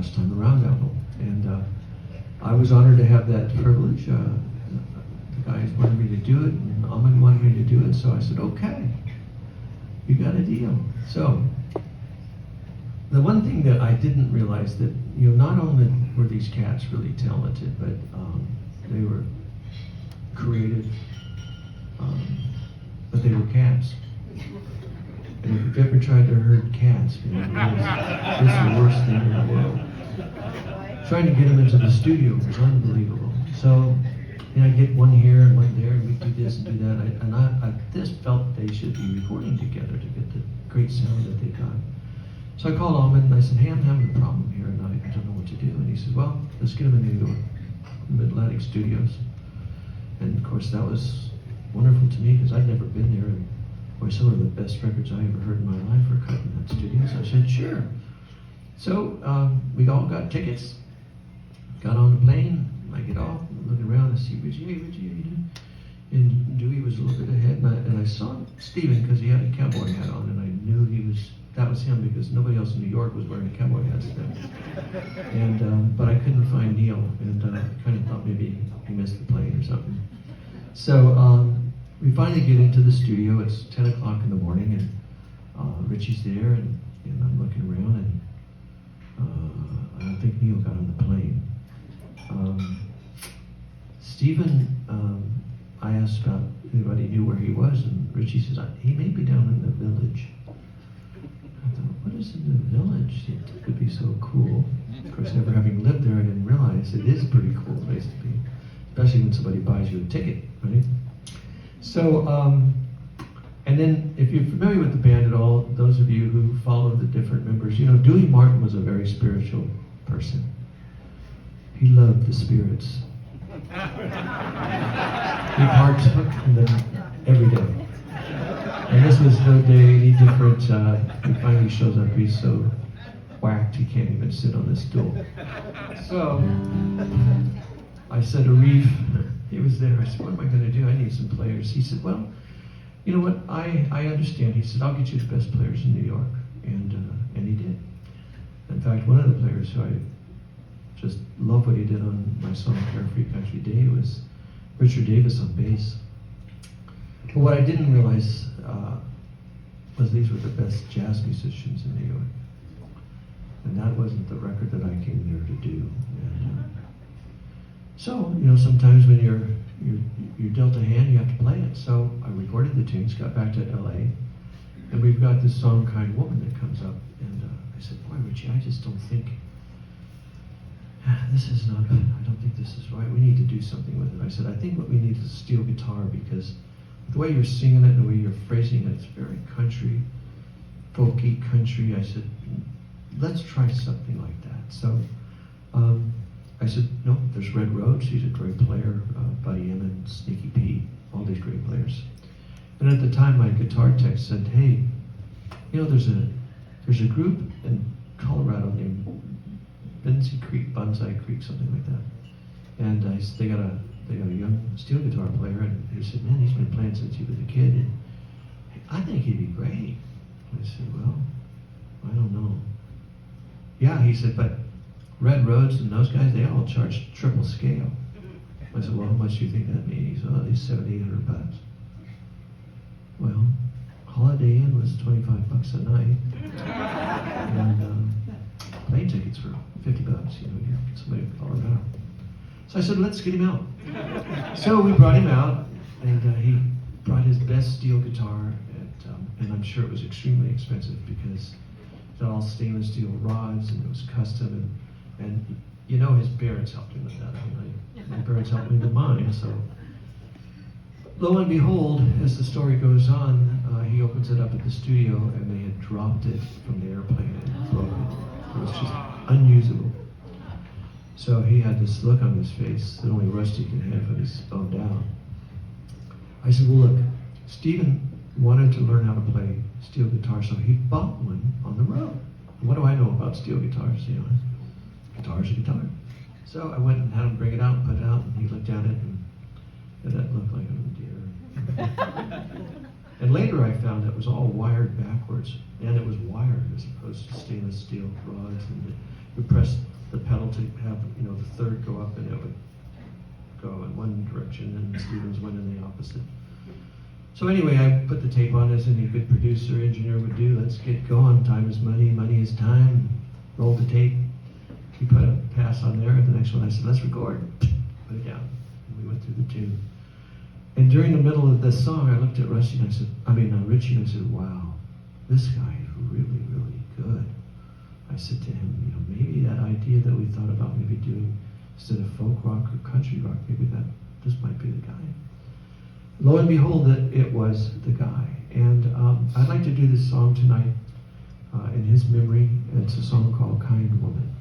last time around album. And I was honored to have that privilege. The guys wanted me to do it, and Ahmed wanted me to do it, so I said, okay, you got a deal. So the one thing that I didn't realize that, not only were these cats really talented, but they were creative, but they were cats. And if you've ever tried to herd cats, it's the worst thing in the world. Trying to get them into the studio was unbelievable. So, I get one here and one there, and we do this and do that. I just felt they should be recording together to get the great sound that they got. So I called Ahmed and I said, hey, I'm having a problem here, and I don't know what to do. And he said, well, let's get them in New York, Mid-Atlantic Studios. And of course, that was wonderful to me because I'd never been there. And boy, some of the best records I ever heard in my life were cut in that studio. So I said, sure. So we all got tickets, got on the plane. I get off, looking around and see Richie, hey Richie, how you doing? And Dewey was a little bit ahead, and I saw Steven because he had a cowboy hat on, and I knew that was him because nobody else in New York was wearing cowboy hats then. And but I couldn't find Neil, and I kind of thought maybe he missed the plane or something. So we finally get into the studio. It's 10 o'clock in the morning, and Richie's there, and I'm looking around, and I don't think Neil got on the plane. Stephen, I asked about anybody knew where he was, and Richie says, he may be down in the village. I thought, what is in the village? It could be so cool. Of course, never having lived there, I didn't realize it is a pretty cool place to be, especially when somebody buys you a ticket, right? So, and then if you're familiar with the band at all, those of you who follow the different members, Dewey Martin was a very spiritual person. He loved the spirits. He partook in them every day. And this was no day any different. He finally shows up, he's so whacked he can't even sit on the stool. So, I said, Arif, he was there, I said, what am I going to do? I need some players. He said, well, you know what, I understand. He said, I'll get you the best players in New York. And he did. In fact, one of the players who I just love what he did on my song Carefree Country Day was Richard Davis on bass. But what I didn't realize was these were the best jazz musicians in New York. And that wasn't the record that I came there to do. And, so, sometimes when you're dealt a hand, you have to play it. So I recorded the tunes, got back to LA, and we've got this song Kind Woman that comes up. And I said, boy, Richie, I just don't think I don't think this is right. We need to do something with it. I said, I think what we need is a steel guitar because the way you're singing it and the way you're phrasing it, it's very country, folky country. I said, let's try something like that. So I said, no, there's Red Rhodes. He's a great player. Buddy Emmons, Sneaky Pete, all these great players. And at the time, my guitar tech said, hey, there's a group in Colorado named Bonsai Creek, something like that. And they got a young steel guitar player, and he said, man, he's been playing since he was a kid, and I think he'd be great. I said, well, I don't know. Yeah, he said, but Red Rhodes and those guys, they all charge triple scale. I said, well, how much do you think that means? He said, oh, it's $700-800. Well, Holiday Inn was $25 a night. And plane tickets for $50, you get somebody from Colorado. So I said, let's get him out. So we brought him out, and he brought his best steel guitar, and I'm sure it was extremely expensive because it had all stainless steel rods, and it was custom, and his parents helped him with that. My parents helped me with mine, so lo and behold, as the story goes on, he opens it up at the studio, and they had dropped it from the airplane and broken it. It was just unusable. So he had this look on his face that only Rusty can have when he's bummed out. I said, well, look, Stephen wanted to learn how to play steel guitar, so he bought one on the road. And what do I know about steel guitars? Guitar's a guitar. So I went and had him bring it out, put it out, and he looked at it, and that looked like, oh dear. And later I found it was all wired backwards, and it was wired as opposed to stainless steel rods, and we pressed the pedal to have, the third go up, and it would go in one direction, and Stevens went in the opposite. So anyway, I put the tape on, as any good producer, engineer would do. Let's get going. Time is money, money is time. Roll the tape. He put a pass on there. The next one, I said, let's record. Put it down. And we went through the tune. And during the middle of this song, I looked at Richie, and I said, wow, this guy is really, really good. I said to him, maybe that idea that we thought about maybe doing, instead of folk rock or country rock, maybe this might be the guy. Lo and behold, it was the guy. And I'd like to do this song tonight in his memory. It's a song called Kind Woman.